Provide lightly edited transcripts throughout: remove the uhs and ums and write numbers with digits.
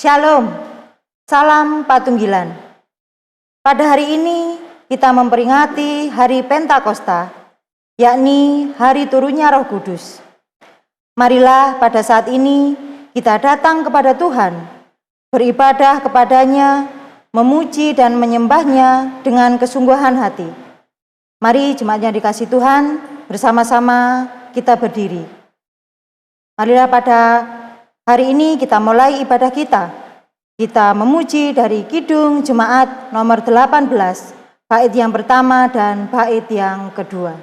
Shalom, salam Patunggilan. Pada hari ini kita memperingati hari Pentakosta, yakni hari turunnya Roh Kudus. Marilah pada saat ini kita datang kepada Tuhan, beribadah kepadanya, memuji dan menyembahnya dengan kesungguhan hati. Mari jemaat yang dikasihi Tuhan, bersama-sama kita berdiri. Marilah pada hari ini kita mulai ibadah kita. Kita memuji dari Kidung Jemaat nomor 18, bait yang pertama dan bait yang kedua.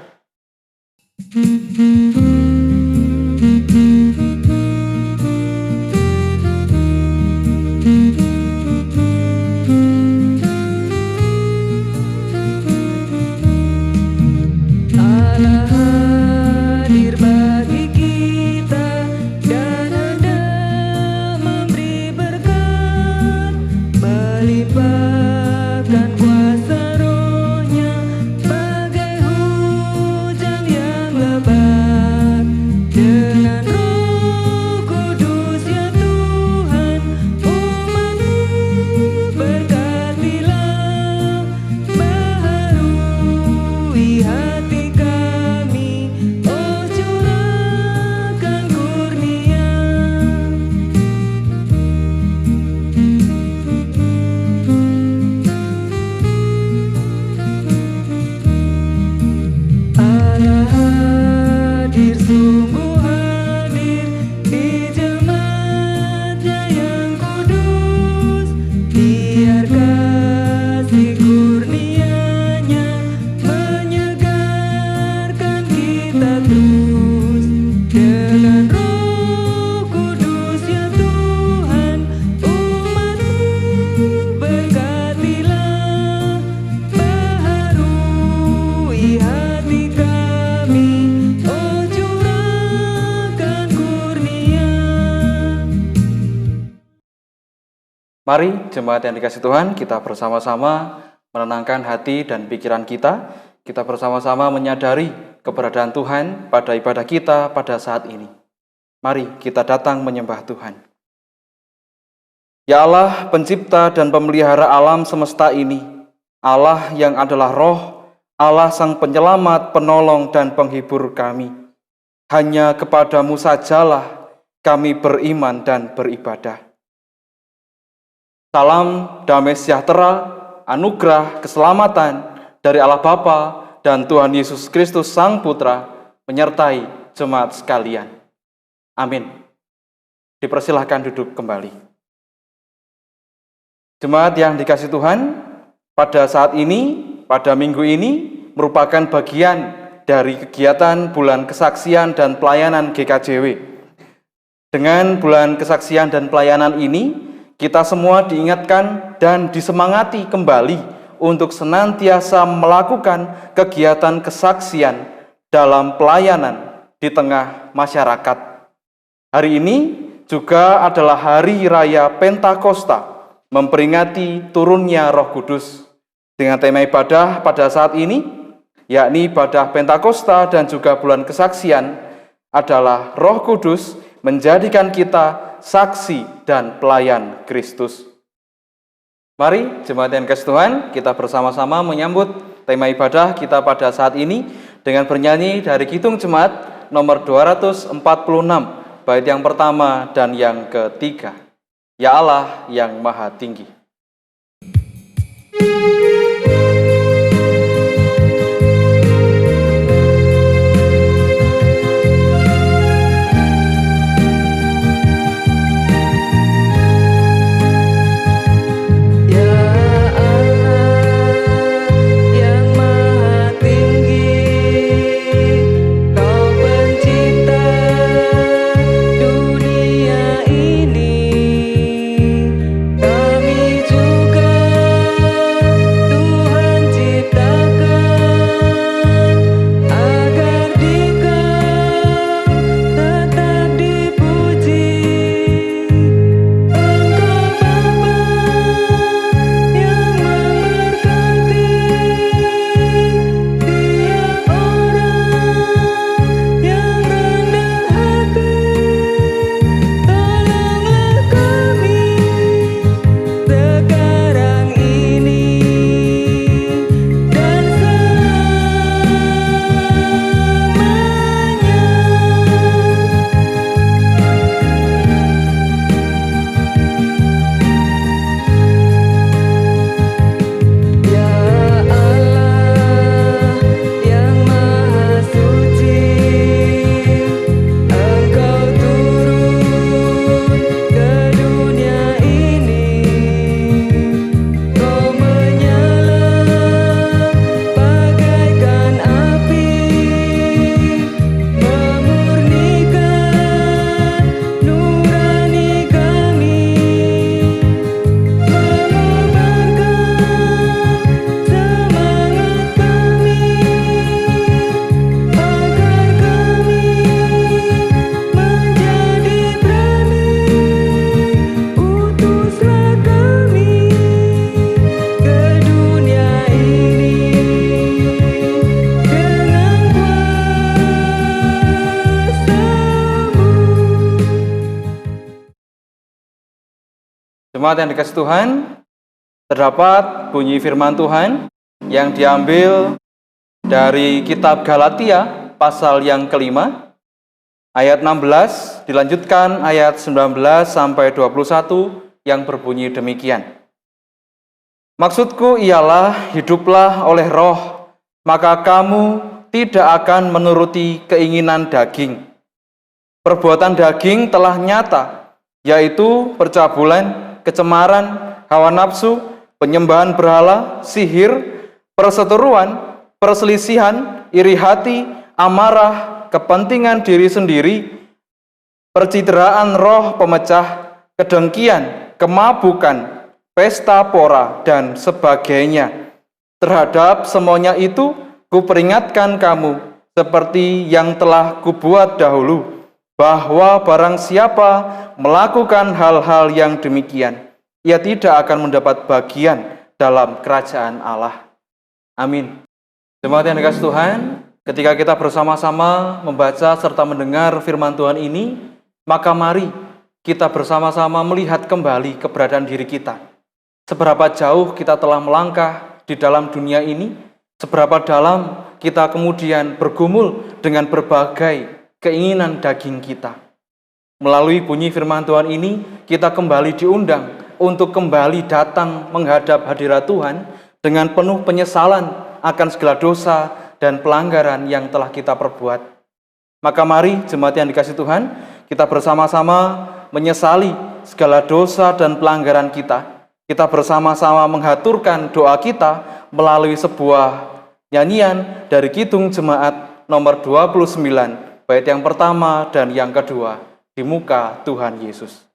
Mari jemaat yang dikasihi Tuhan, kita bersama-sama menenangkan hati dan pikiran kita. Kita bersama-sama menyadari keberadaan Tuhan pada ibadah kita pada saat ini. Mari kita datang menyembah Tuhan. Ya Allah, pencipta dan pemelihara alam semesta ini, Allah yang adalah roh, Allah sang penyelamat, penolong dan penghibur kami. Hanya kepadamu sajalah kami beriman dan beribadah. Salam damai sejahtera, anugerah, keselamatan dari Allah Bapa dan Tuhan Yesus Kristus Sang Putra menyertai jemaat sekalian. Amin. Dipersilahkan duduk kembali. Jemaat yang dikasihi Tuhan, pada saat ini, pada minggu ini merupakan bagian dari kegiatan Bulan Kesaksian dan Pelayanan GKJW. Dengan Bulan Kesaksian dan Pelayanan ini, kita semua diingatkan dan disemangati kembali untuk senantiasa melakukan kegiatan kesaksian dalam pelayanan di tengah masyarakat. Hari ini juga adalah Hari Raya Pentakosta, memperingati turunnya Roh Kudus. Dengan tema ibadah pada saat ini, yakni ibadah Pentakosta dan juga bulan kesaksian, adalah Roh Kudus menjadikan kita saksi dan pelayan Kristus. Mari jemaat yang dikasihi Tuhan, kita bersama-sama menyambut tema ibadah kita pada saat ini dengan bernyanyi dari Kidung Jemaat nomor 246, bait yang pertama dan yang ketiga. Ya Allah yang Maha Tinggi. Kami Jemaat yang dikasihi Tuhan, terdapat bunyi firman Tuhan yang diambil dari kitab Galatia pasal yang kelima, ayat 16, dilanjutkan ayat 19 sampai 21 yang berbunyi demikian. Maksudku ialah hiduplah oleh roh, maka kamu tidak akan menuruti keinginan daging. Perbuatan daging telah nyata, yaitu percabulan, kecemaran, hawa nafsu, penyembahan berhala, sihir, perseteruan, perselisihan, iri hati, amarah, kepentingan diri sendiri, percideraan roh pemecah, kedengkian, kemabukan, pesta pora, dan sebagainya. Terhadap semuanya itu, kuperingatkan kamu, seperti yang telah kubuat dahulu, bahwa barang siapa melakukan hal-hal yang demikian, ia tidak akan mendapat bagian dalam kerajaan Allah. Amin. Jemaat yang dikasihi Tuhan, ketika kita bersama-sama membaca serta mendengar firman Tuhan ini, maka mari kita bersama-sama melihat kembali keberadaan diri kita. Seberapa jauh kita telah melangkah di dalam dunia ini, seberapa dalam kita kemudian bergumul dengan berbagai keinginan daging kita. Melalui bunyi firman Tuhan ini, kita kembali diundang untuk kembali datang menghadap hadirat Tuhan dengan penuh penyesalan akan segala dosa dan pelanggaran yang telah kita perbuat. Maka mari jemaat yang dikasihi Tuhan, kita bersama-sama menyesali segala dosa dan pelanggaran kita. Kita bersama-sama menghaturkan doa kita melalui sebuah nyanyian dari Kidung Jemaat nomor 29, bait yang pertama dan yang kedua, di muka Tuhan Yesus.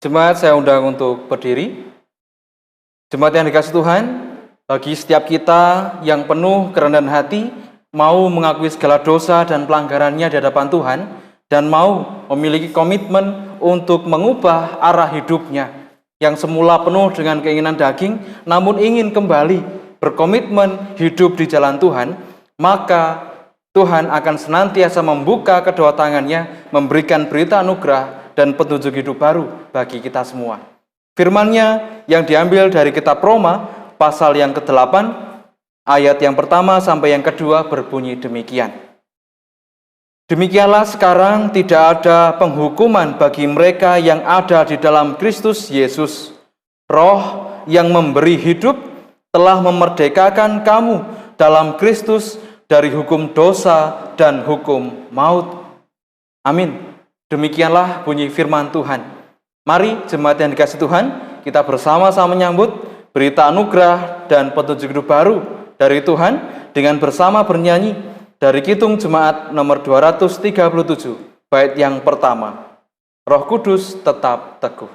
Jemaat saya undang untuk berdiri. Jemaat yang dikasihi Tuhan, bagi setiap kita yang penuh kerendahan hati, mau mengakui segala dosa dan pelanggarannya di hadapan Tuhan, dan mau memiliki komitmen untuk mengubah arah hidupnya, yang semula penuh dengan keinginan daging, namun ingin kembali berkomitmen hidup di jalan Tuhan, maka Tuhan akan senantiasa membuka kedua tangannya, memberikan berita anugerah dan petunjuk hidup baru bagi kita semua. Firman-Nya yang diambil dari kitab Roma, pasal yang ke-8, ayat yang pertama sampai yang kedua berbunyi demikian. Demikianlah sekarang tidak ada penghukuman bagi mereka yang ada di dalam Kristus Yesus. Roh yang memberi hidup telah memerdekakan kamu dalam Kristus dari hukum dosa dan hukum maut. Amin. Demikianlah bunyi firman Tuhan. Mari jemaat yang dikasihi Tuhan, kita bersama-sama menyambut berita anugerah dan petunjuk hidup baru dari Tuhan dengan bersama bernyanyi dari Kidung Jemaat nomor 237, bait yang pertama. Roh Kudus tetap teguh.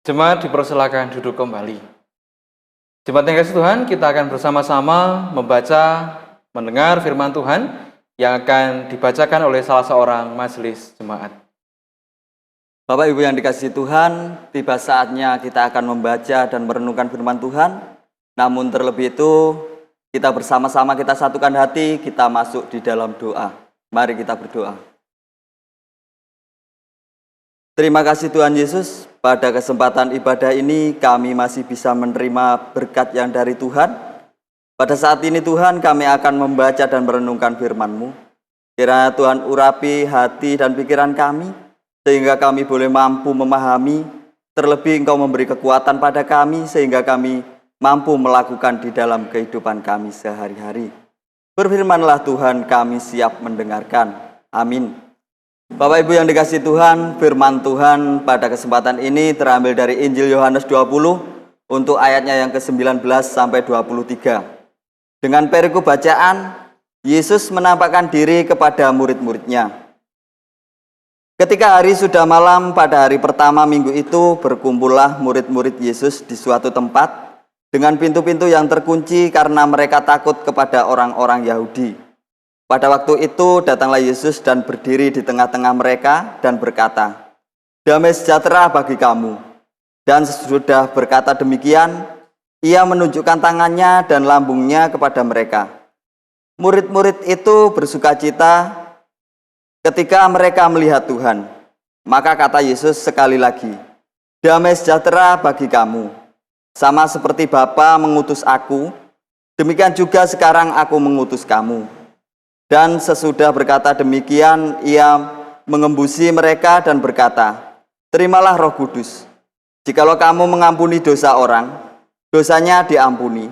Jemaat dipersilakan duduk kembali. Jemaat yang kasih Tuhan, kita akan bersama-sama membaca, mendengar firman Tuhan yang akan dibacakan oleh salah seorang majelis jemaat. Bapak Ibu yang dikasihi Tuhan, tiba saatnya kita akan membaca dan merenungkan firman Tuhan. Namun terlebih itu, kita bersama-sama kita satukan hati, kita masuk di dalam doa. Mari kita berdoa. Terima kasih Tuhan Yesus, pada kesempatan ibadah ini kami masih bisa menerima berkat yang dari Tuhan. Pada saat ini Tuhan, kami akan membaca dan merenungkan firman-Mu. Kiranya Tuhan urapi hati dan pikiran kami, sehingga kami boleh mampu memahami, terlebih Engkau memberi kekuatan pada kami, sehingga kami mampu melakukan di dalam kehidupan kami sehari-hari. Berfirmanlah Tuhan, kami siap mendengarkan. Amin. Bapak Ibu yang dikasihi Tuhan, firman Tuhan pada kesempatan ini terambil dari Injil Yohanes 20 untuk ayatnya yang ke-19 sampai 23. Dengan perikop bacaan, Yesus menampakkan diri kepada murid-muridnya. Ketika hari sudah malam pada hari pertama minggu itu, berkumpullah murid-murid Yesus di suatu tempat dengan pintu-pintu yang terkunci karena mereka takut kepada orang-orang Yahudi. Pada waktu itu datanglah Yesus dan berdiri di tengah-tengah mereka dan berkata, "Damai sejahtera bagi kamu." Dan sesudah berkata demikian, ia menunjukkan tangannya dan lambungnya kepada mereka. Murid-murid itu bersukacita ketika mereka melihat Tuhan. Maka kata Yesus sekali lagi, "Damai sejahtera bagi kamu. Sama seperti Bapa mengutus aku, demikian juga sekarang aku mengutus kamu." Dan sesudah berkata demikian, ia mengembusi mereka dan berkata, "Terimalah Roh Kudus. Jikalau kamu mengampuni dosa orang, dosanya diampuni.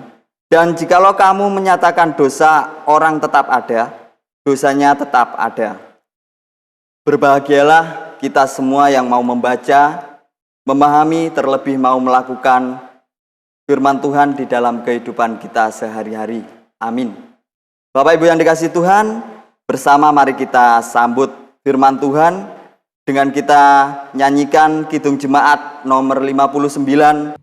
Dan jikalau kamu menyatakan dosa orang tetap ada, dosanya tetap ada." Berbahagialah kita semua yang mau membaca, memahami, terlebih mau melakukan firman Tuhan di dalam kehidupan kita sehari-hari. Amin. Bapak Ibu yang dikasihi Tuhan, bersama mari kita sambut firman Tuhan dengan kita nyanyikan Kidung Jemaat nomor 59.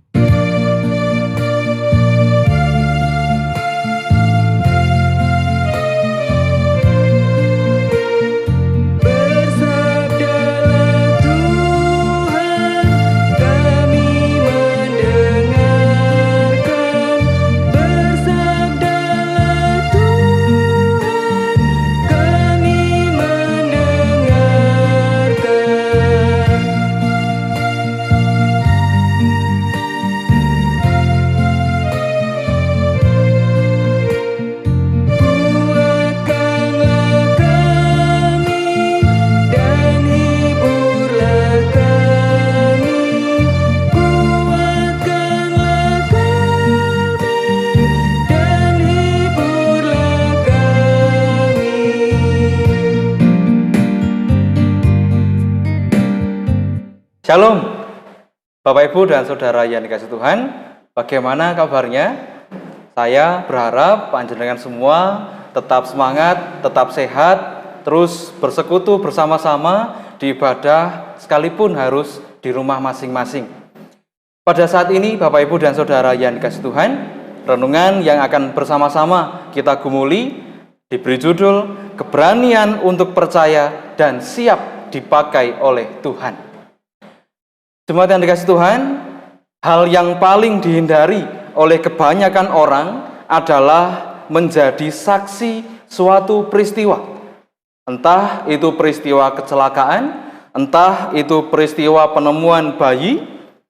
Shalom, Bapak Ibu dan Saudara yang dikasihi Tuhan, bagaimana kabarnya? Saya berharap panjenengan semua tetap semangat, tetap sehat, terus bersekutu bersama-sama di ibadah sekalipun harus di rumah masing-masing. Pada saat ini Bapak Ibu dan Saudara yang dikasihi Tuhan, renungan yang akan bersama-sama kita gumuli diberi judul Keberanian untuk Percaya dan Siap Dipakai oleh Tuhan. Jemaat yang dikasihi Tuhan, hal yang paling dihindari oleh kebanyakan orang adalah menjadi saksi suatu peristiwa. Entah itu peristiwa kecelakaan, entah itu peristiwa penemuan bayi,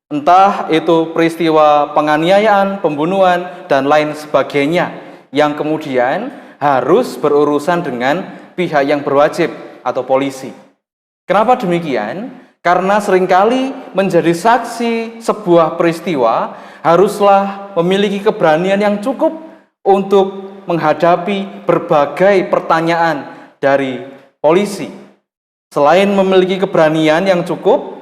entah itu peristiwa penganiayaan, pembunuhan, dan lain sebagainya, yang kemudian harus berurusan dengan pihak yang berwajib atau polisi. Kenapa demikian? Karena seringkali menjadi saksi sebuah peristiwa haruslah memiliki keberanian yang cukup untuk menghadapi berbagai pertanyaan dari polisi. Selain memiliki keberanian yang cukup,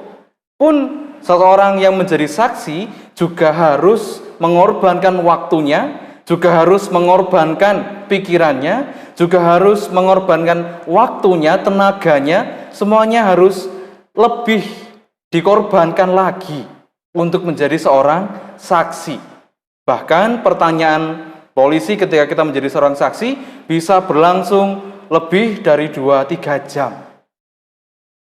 pun seseorang yang menjadi saksi juga harus mengorbankan waktunya, juga harus mengorbankan pikirannya, juga harus mengorbankan waktunya, tenaganya, semuanya harus lebih dikorbankan lagi untuk menjadi seorang saksi. Bahkan pertanyaan polisi ketika kita menjadi seorang saksi bisa berlangsung lebih dari 2-3 jam.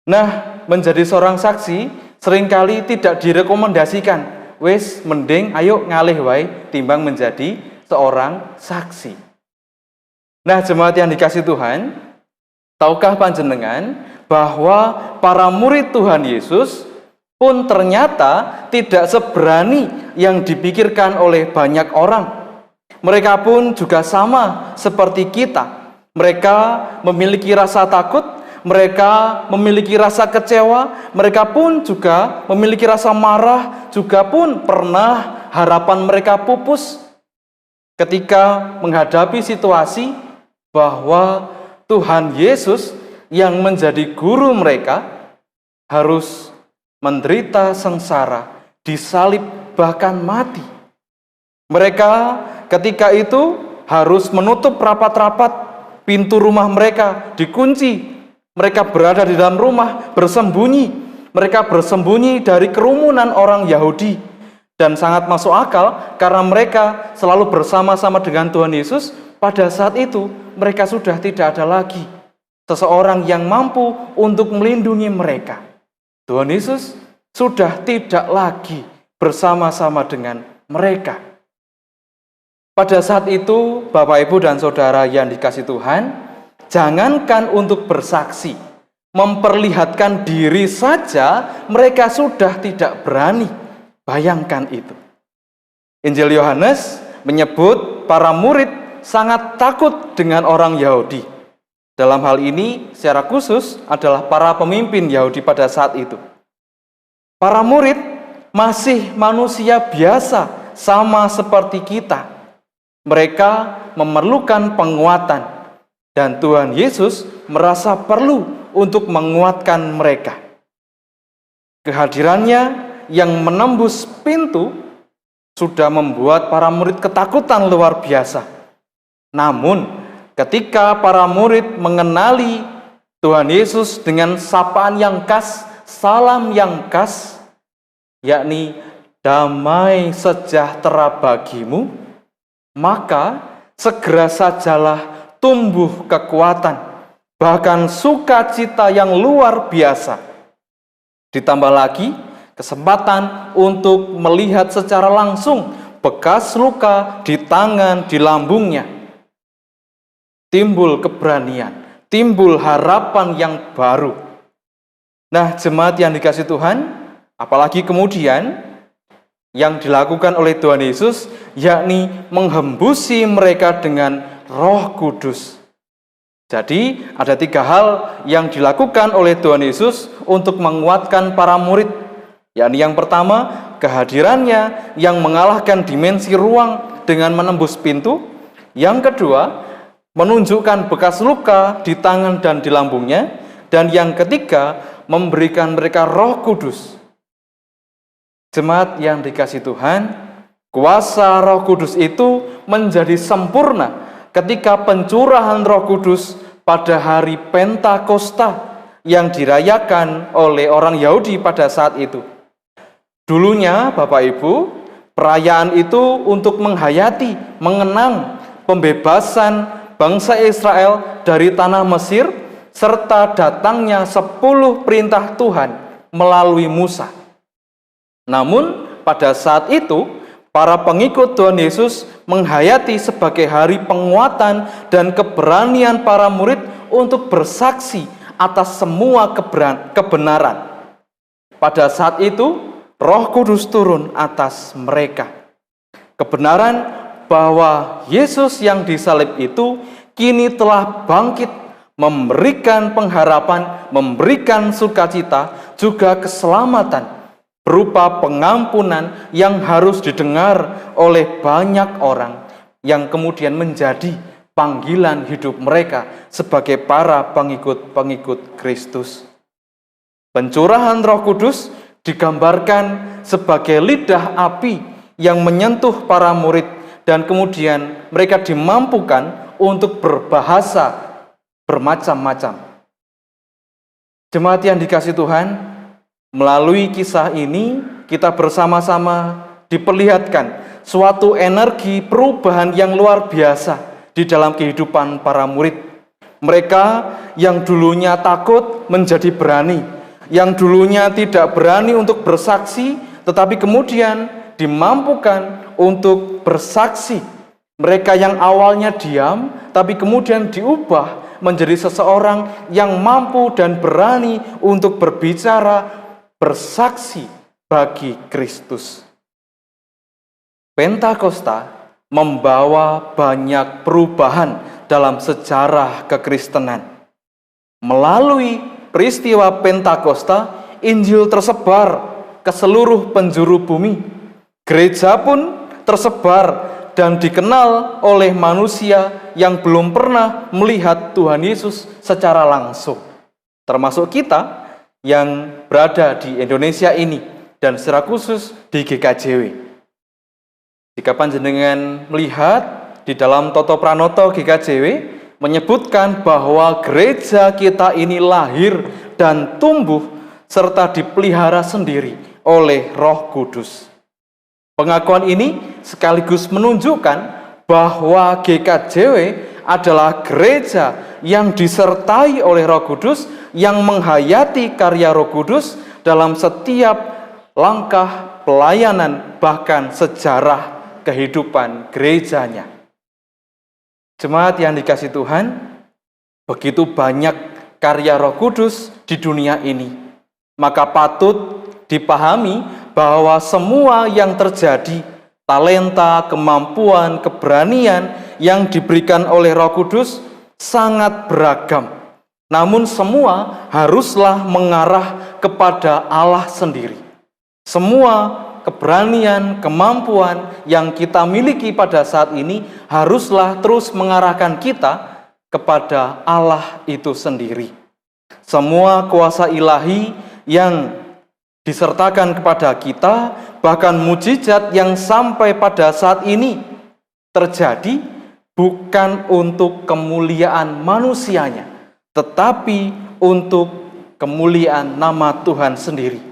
Nah, menjadi seorang saksi seringkali tidak direkomendasikan. Wis mending ayo ngalih wae timbang menjadi seorang saksi. Nah, jemaat yang dikasih Tuhan, tahukah panjenengan bahwa para murid Tuhan Yesus pun ternyata tidak seberani yang dipikirkan oleh banyak orang. Mereka pun juga sama seperti kita. Mereka memiliki rasa takut, mereka memiliki rasa kecewa, mereka pun juga memiliki rasa marah, juga pun pernah harapan mereka pupus ketika menghadapi situasi bahwa Tuhan Yesus yang menjadi guru mereka harus menderita sengsara, disalib, bahkan mati. Mereka ketika itu harus menutup rapat-rapat, pintu rumah mereka dikunci. Mereka berada di dalam rumah bersembunyi. Mereka bersembunyi dari kerumunan orang Yahudi. Dan sangat masuk akal karena mereka selalu bersama-sama dengan Tuhan Yesus. Pada saat itu mereka sudah tidak ada lagi seseorang yang mampu untuk melindungi mereka. Tuhan Yesus sudah tidak lagi bersama-sama dengan mereka. Pada saat itu, Bapak, Ibu, dan Saudara yang dikasih Tuhan, jangankan untuk bersaksi, memperlihatkan diri saja mereka sudah tidak berani. Bayangkan itu. Injil Yohanes menyebut para murid sangat takut dengan orang Yahudi. Dalam hal ini secara khusus adalah para pemimpin Yahudi pada saat itu. Para murid masih manusia biasa, sama seperti kita. Mereka memerlukan penguatan, dan Tuhan Yesus merasa perlu untuk menguatkan mereka. Kehadirannya yang menembus pintu sudah membuat para murid ketakutan luar biasa. Namun, ketika para murid mengenali Tuhan Yesus dengan sapaan yang khas, salam yang khas, yakni damai sejahtera bagimu, maka segera sajalah tumbuh kekuatan, bahkan sukacita yang luar biasa. Ditambah lagi kesempatan untuk melihat secara langsung bekas luka di tangan, di lambungnya. Timbul keberanian, timbul harapan yang baru. Nah, jemaat yang dikasih Tuhan, apalagi kemudian yang dilakukan oleh Tuhan Yesus, yakni menghembusi mereka dengan Roh Kudus. Jadi, ada 3 hal yang dilakukan oleh Tuhan Yesus untuk menguatkan para murid. Yakni yang pertama, kehadirannya yang mengalahkan dimensi ruang dengan menembus pintu. Yang kedua, menunjukkan bekas luka di tangan dan di lambungnya. Dan yang ketiga, memberikan mereka Roh Kudus. Jemaat yang dikasih Tuhan, kuasa Roh Kudus itu menjadi sempurna ketika pencurahan Roh Kudus pada hari Pentakosta yang dirayakan oleh orang Yahudi pada saat itu. Dulunya, Bapak Ibu, perayaan itu untuk menghayati, mengenang pembebasan bangsa Israel dari tanah Mesir serta datangnya 10 perintah Tuhan melalui Musa. Namun pada saat itu para pengikut Tuhan Yesus menghayati sebagai hari penguatan dan keberanian para murid untuk bersaksi atas semua kebenaran. Pada saat itu Roh Kudus turun atas mereka. Kebenaran bahwa Yesus yang disalib itu kini telah bangkit, memberikan pengharapan, memberikan sukacita, juga keselamatan berupa pengampunan yang harus didengar oleh banyak orang yang kemudian menjadi panggilan hidup mereka sebagai para pengikut-pengikut Kristus. Pencurahan Roh Kudus digambarkan sebagai lidah api yang menyentuh para murid dan kemudian mereka dimampukan untuk berbahasa bermacam-macam. Jemaat yang dikasih Tuhan, melalui kisah ini kita bersama-sama diperlihatkan suatu energi perubahan yang luar biasa di dalam kehidupan para murid. Mereka yang dulunya takut menjadi berani, yang dulunya tidak berani untuk bersaksi, tetapi kemudian dimampukan untuk bersaksi. Mereka yang awalnya diam, tapi kemudian diubah menjadi seseorang yang mampu dan berani untuk berbicara, bersaksi bagi Kristus. Pentakosta membawa banyak perubahan dalam sejarah kekristenan. Melalui peristiwa Pentakosta, Injil tersebar ke seluruh penjuru bumi. Gereja pun tersebar dan dikenal oleh manusia yang belum pernah melihat Tuhan Yesus secara langsung. Termasuk kita yang berada di Indonesia ini dan secara khusus di GKJW. Jika panjenengan melihat di dalam Toto Pranoto GKJW menyebutkan bahwa gereja kita ini lahir dan tumbuh serta dipelihara sendiri oleh Roh Kudus. Pengakuan ini sekaligus menunjukkan bahwa GKJW adalah gereja yang disertai oleh Roh Kudus, yang menghayati karya Roh Kudus dalam setiap langkah pelayanan bahkan sejarah kehidupan gerejanya. Jemaat yang dikasihi Tuhan, begitu banyak karya Roh Kudus di dunia ini, maka patut dipahami bahwa semua yang terjadi, talenta, kemampuan, keberanian yang diberikan oleh Roh Kudus sangat beragam. Namun semua haruslah mengarah kepada Allah sendiri. Semua keberanian, kemampuan yang kita miliki pada saat ini haruslah terus mengarahkan kita kepada Allah itu sendiri. Semua kuasa ilahi yang disertakan kepada kita, bahkan mujizat yang sampai pada saat ini terjadi bukan untuk kemuliaan manusianya, tetapi untuk kemuliaan nama Tuhan sendiri.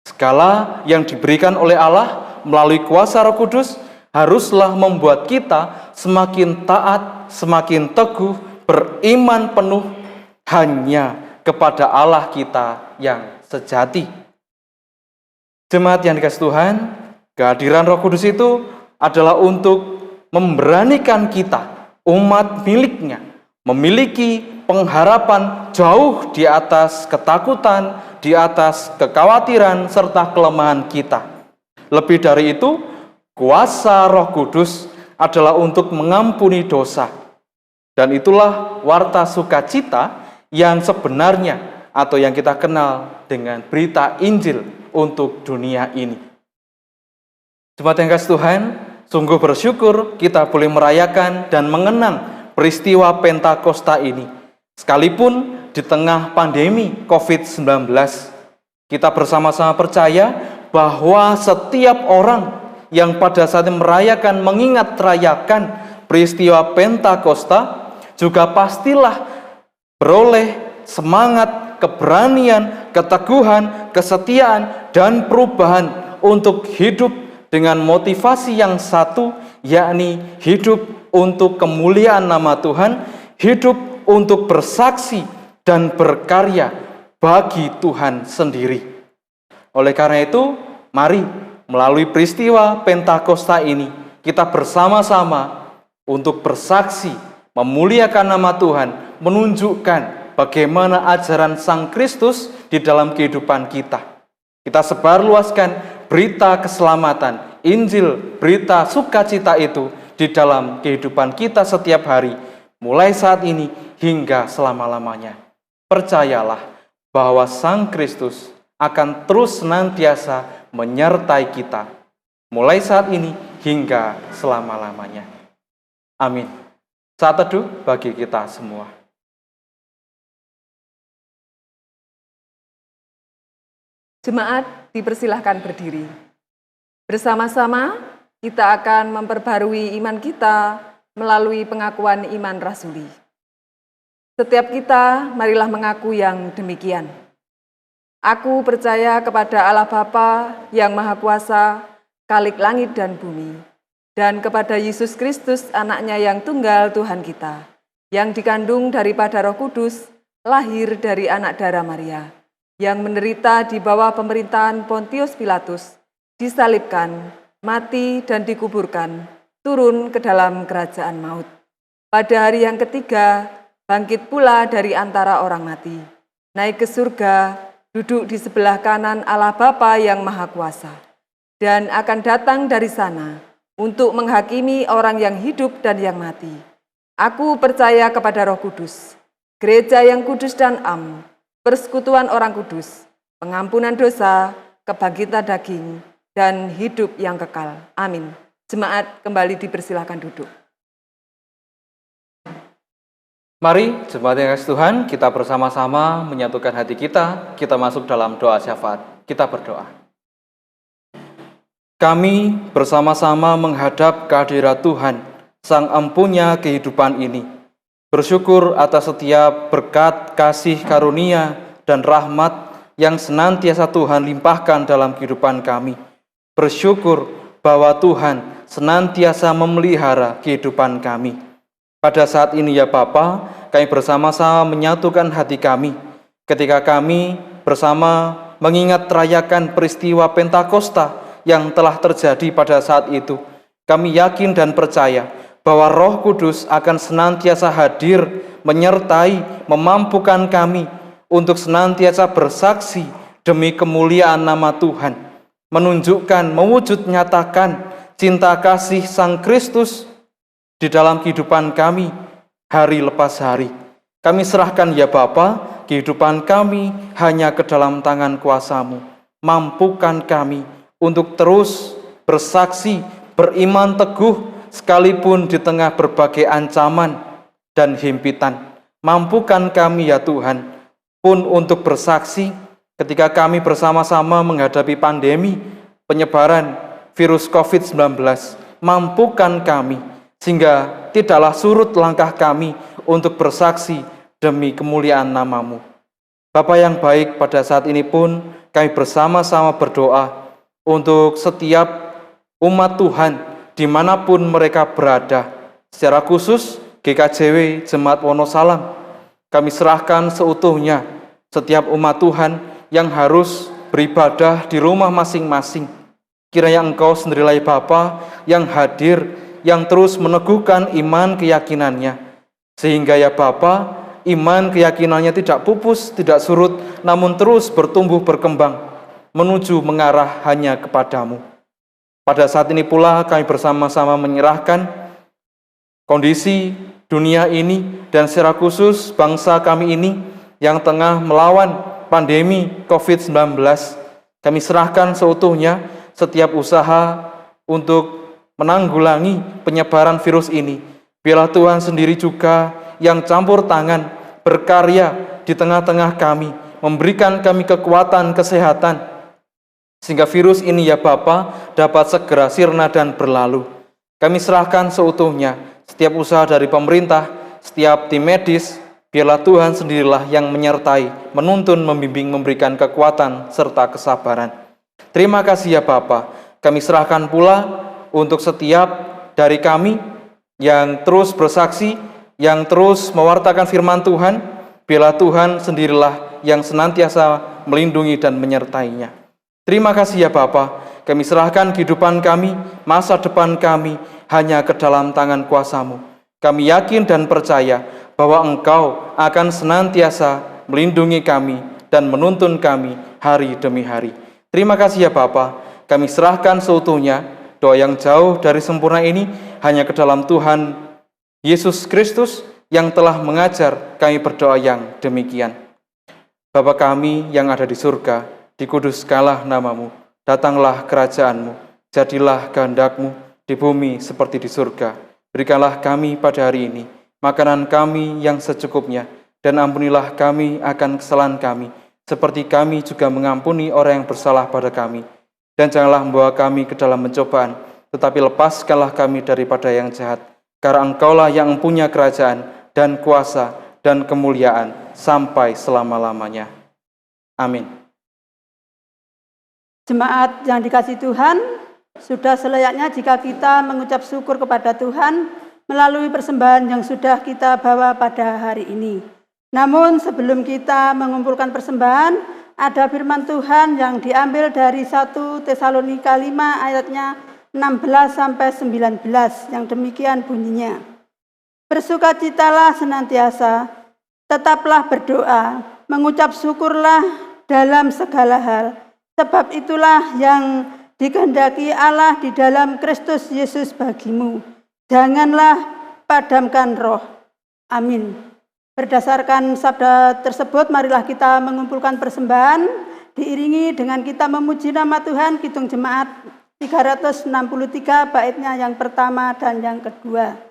Segala yang diberikan oleh Allah melalui kuasa Roh Kudus haruslah membuat kita semakin taat, semakin teguh, beriman penuh hanya kepada Allah kita yang sejati. Jemaat yang dikasihi Tuhan, kehadiran Roh Kudus itu adalah untuk memberanikan kita, umat miliknya, memiliki pengharapan jauh di atas ketakutan, di atas kekhawatiran serta kelemahan kita. Lebih dari itu, kuasa Roh Kudus adalah untuk mengampuni dosa. Dan itulah warta sukacita yang sebenarnya atau yang kita kenal dengan berita Injil untuk dunia ini. Jemaat yang kasih Tuhan, sungguh bersyukur kita boleh merayakan dan mengenang peristiwa Pentakosta ini. Sekalipun di tengah pandemi COVID-19, kita bersama-sama percaya bahwa setiap orang yang pada saat ini merayakan, mengingat rayakan peristiwa Pentakosta, juga pastilah beroleh semangat, keberanian, keteguhan, kesetiaan, dan perubahan untuk hidup dengan motivasi yang satu, yakni hidup untuk kemuliaan nama Tuhan, hidup untuk bersaksi dan berkarya bagi Tuhan sendiri. Oleh karena itu, mari melalui peristiwa Pentakosta ini, kita bersama-sama untuk bersaksi, memuliakan nama Tuhan, menunjukkan bagaimana ajaran Sang Kristus di dalam kehidupan kita. Kita sebarluaskan berita keselamatan, Injil, berita sukacita itu di dalam kehidupan kita setiap hari, mulai saat ini hingga selama-lamanya. Percayalah bahwa Sang Kristus akan terus senantiasa menyertai kita, mulai saat ini hingga selama-lamanya. Amin. Saat teduh bagi kita semua. Jemaat dipersilahkan berdiri. Bersama-sama kita akan memperbarui iman kita melalui pengakuan iman rasuli. Setiap kita marilah mengaku yang demikian. Aku percaya kepada Allah Bapa yang Maha Kuasa, Khalik langit dan bumi, dan kepada Yesus Kristus, anaknya yang tunggal Tuhan kita, yang dikandung daripada Roh Kudus, lahir dari anak darah Maria, yang menderita di bawah pemerintahan Pontius Pilatus, disalibkan, mati dan dikuburkan, turun ke dalam kerajaan maut. Pada hari yang ketiga, bangkit pula dari antara orang mati, naik ke surga, duduk di sebelah kanan Allah Bapa yang Maha Kuasa, dan akan datang dari sana untuk menghakimi orang yang hidup dan yang mati. Aku percaya kepada Roh Kudus, gereja yang kudus dan am, persekutuan orang kudus, pengampunan dosa, kebangkitan daging, dan hidup yang kekal. Amin. Jemaat kembali dipersilahkan duduk. Mari jemaat yang kasih Tuhan, kita bersama-sama menyatukan hati kita masuk dalam doa syafaat. Kita berdoa. Kami bersama-sama menghadap kehadirat Tuhan, Sang Empunya kehidupan ini. Bersyukur atas setiap berkat, kasih, karunia, dan rahmat yang senantiasa Tuhan limpahkan dalam kehidupan kami. Bersyukur bahwa Tuhan senantiasa memelihara kehidupan kami. Pada saat ini ya Bapa, kami bersama-sama menyatukan hati kami ketika kami bersama mengingat rayakan peristiwa Pentakosta yang telah terjadi pada saat itu. Kami yakin dan percaya bahwa Roh Kudus akan senantiasa hadir, menyertai, memampukan kami untuk senantiasa bersaksi demi kemuliaan nama Tuhan, menunjukkan, mewujud nyatakan cinta kasih Sang Kristus di dalam kehidupan kami hari lepas hari. Kami serahkan ya Bapa, kehidupan kami hanya ke dalam tangan kuasa-Mu. Mampukan kami untuk terus bersaksi, beriman teguh, sekalipun di tengah berbagai ancaman dan himpitan. Mampukan kami ya Tuhan, pun untuk bersaksi ketika kami bersama-sama menghadapi pandemi, penyebaran virus COVID-19. Mampukan kami, sehingga tidaklah surut langkah kami untuk bersaksi demi kemuliaan nama-Mu. Bapa yang baik, pada saat ini pun kami bersama-sama berdoa untuk setiap umat Tuhan dimanapun mereka berada. Secara khusus GKJW Jemaat Wonosalam, kami serahkan seutuhnya setiap umat Tuhan yang harus beribadah di rumah masing-masing. Kiranya Engkau sendirilah Bapa yang hadir, yang terus meneguhkan iman keyakinannya, sehingga ya Bapa, iman keyakinannya tidak pupus, tidak surut, namun terus bertumbuh berkembang, menuju mengarah hanya kepadamu. Pada saat ini pula kami bersama-sama menyerahkan kondisi dunia ini, dan secara khusus bangsa kami ini yang tengah melawan pandemi COVID-19. Kami serahkan seutuhnya setiap usaha untuk menanggulangi penyebaran virus ini. Biarlah Tuhan sendiri juga yang campur tangan, berkarya di tengah-tengah kami, memberikan kami kekuatan, kesehatan, sehingga virus ini ya Bapa dapat segera sirna dan berlalu. Kami serahkan seutuhnya setiap usaha dari pemerintah, setiap tim medis. Biarlah Tuhan sendirilah yang menyertai, menuntun, membimbing, memberikan kekuatan serta kesabaran. Terima kasih ya Bapa. Kami serahkan pula untuk setiap dari kami yang terus bersaksi, yang terus mewartakan firman Tuhan. Biarlah Tuhan sendirilah yang senantiasa melindungi dan menyertainya. Terima kasih ya Bapa. Kami serahkan kehidupan kami, masa depan kami hanya ke dalam tangan kuasa-Mu. Kami yakin dan percaya bahwa Engkau akan senantiasa melindungi kami dan menuntun kami hari demi hari. Terima kasih ya Bapa. Kami serahkan seutuhnya doa yang jauh dari sempurna ini hanya ke dalam Tuhan Yesus Kristus yang telah mengajar kami berdoa yang demikian. Bapa kami yang ada di surga, dikuduskanlah nama-Mu, datanglah kerajaan-Mu, jadilah kehendak-Mu di bumi seperti di surga. Berikanlah kami pada hari ini makanan kami yang secukupnya, dan ampunilah kami akan kesalahan kami, seperti kami juga mengampuni orang yang bersalah pada kami. Dan janganlah membawa kami ke dalam pencobaan, tetapi lepaskanlah kami daripada yang jahat. Karena Engkaulah yang mempunyai kerajaan dan kuasa dan kemuliaan sampai selama-lamanya. Amin. Jemaat yang dikasihi Tuhan, sudah selayaknya jika kita mengucap syukur kepada Tuhan melalui persembahan yang sudah kita bawa pada hari ini. Namun sebelum kita mengumpulkan persembahan, ada firman Tuhan yang diambil dari 1 Tesalonika 5 ayatnya 16-19 yang demikian bunyinya. Bersukacitalah senantiasa, tetaplah berdoa, mengucap syukurlah dalam segala hal, sebab itulah yang dikehendaki Allah di dalam Kristus Yesus bagimu. Janganlah padamkan roh. Amin. Berdasarkan sabda tersebut, marilah kita mengumpulkan persembahan, diiringi dengan kita memuji nama Tuhan. Kidung Jemaat 363 baitnya yang pertama dan yang kedua.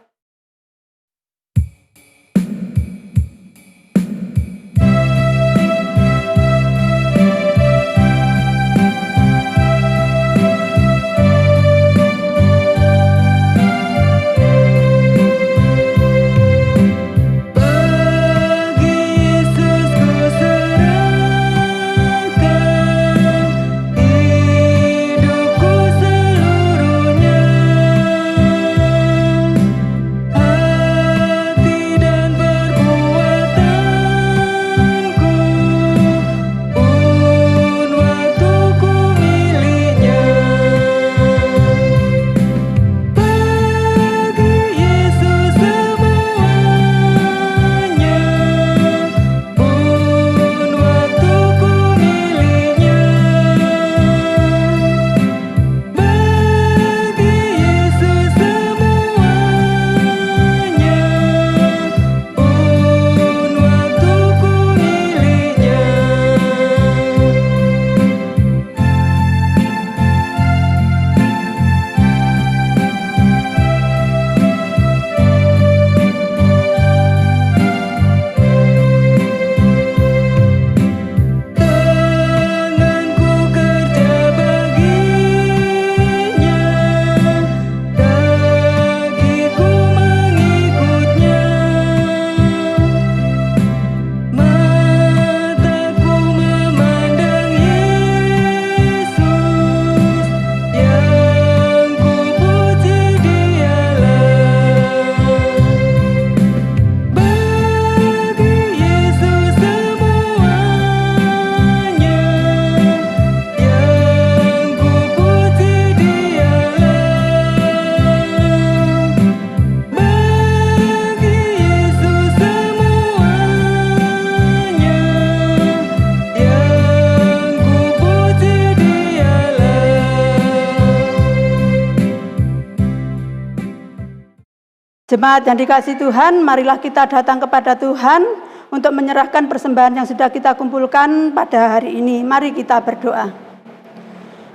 Jemaat yang dikasihi Tuhan, marilah kita datang kepada Tuhan untuk menyerahkan persembahan yang sudah kita kumpulkan pada hari ini. Mari kita berdoa.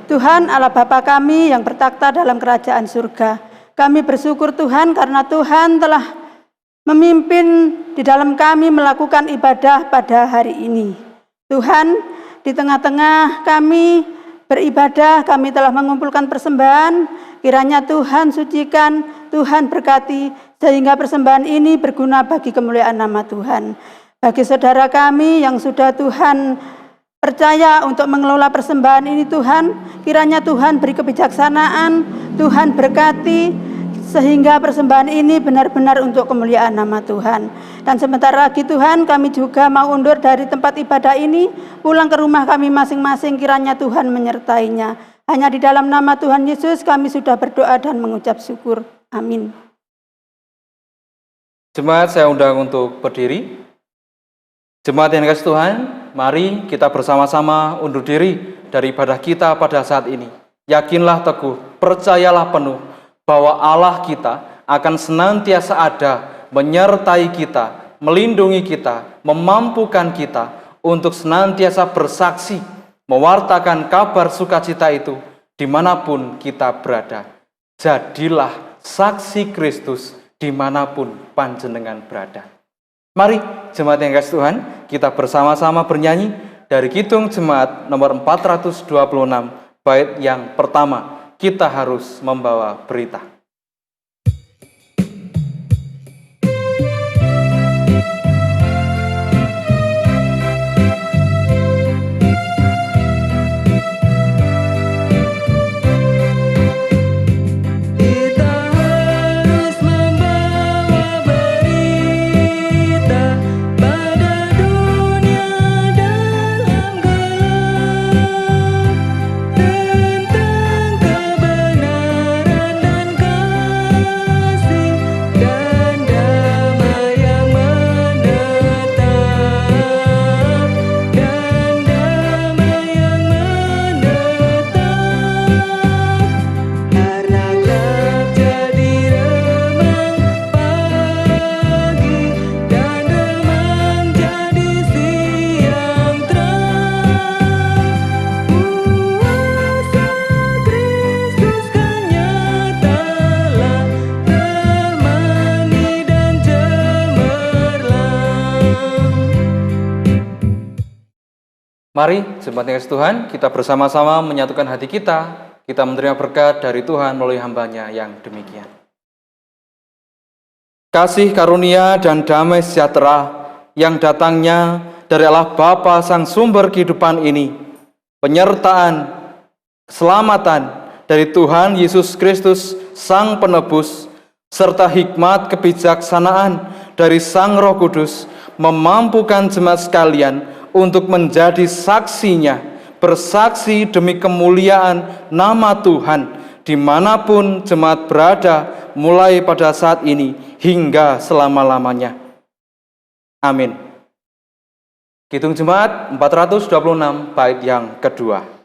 Tuhan Allah Bapa kami yang bertakhta dalam kerajaan surga, kami bersyukur Tuhan karena Tuhan telah memimpin di dalam kami melakukan ibadah pada hari ini. Tuhan, di tengah-tengah kami beribadah, kami telah mengumpulkan persembahan. Kiranya Tuhan sucikan, Tuhan berkati, sehingga persembahan ini berguna bagi kemuliaan nama Tuhan. Bagi saudara kami yang sudah Tuhan percaya untuk mengelola persembahan ini Tuhan, kiranya Tuhan beri kebijaksanaan, Tuhan berkati, sehingga persembahan ini benar-benar untuk kemuliaan nama Tuhan. Dan sebentar lagi Tuhan, kami juga mau undur dari tempat ibadah ini, pulang ke rumah kami masing-masing, kiranya Tuhan menyertainya. Hanya di dalam nama Tuhan Yesus kami sudah berdoa dan mengucap syukur. Amin. Jemaat saya undang untuk berdiri. Jemaat yang dikasihi Tuhan, mari kita bersama-sama undur diri dari ibadah kita pada saat ini. Yakinlah teguh, percayalah penuh bahwa Allah kita akan senantiasa ada, menyertai kita, melindungi kita, memampukan kita untuk senantiasa bersaksi, mewartakan kabar sukacita itu dimanapun kita berada. Jadilah saksi Kristus dimanapun panjenengan berada. Mari jemaat yang kasih Tuhan, kita bersama-sama bernyanyi dari Kidung Jemaat nomor 426, bait yang pertama, kita harus membawa berita. Mari, jemaat yang kasih Tuhan, kita bersama-sama menyatukan hati kita menerima berkat dari Tuhan melalui hamba-Nya yang demikian. Kasih karunia dan damai sejahtera yang datangnya dari Allah Bapa Sang Sumber kehidupan ini, penyertaan, keselamatan dari Tuhan Yesus Kristus Sang Penebus, serta hikmat kebijaksanaan dari Sang Roh Kudus memampukan jemaat sekalian untuk menjadi saksinya, bersaksi demi kemuliaan nama Tuhan dimanapun jemaat berada, mulai pada saat ini hingga selama-lamanya. Amin. Kidung Jemaat 426 bait yang kedua.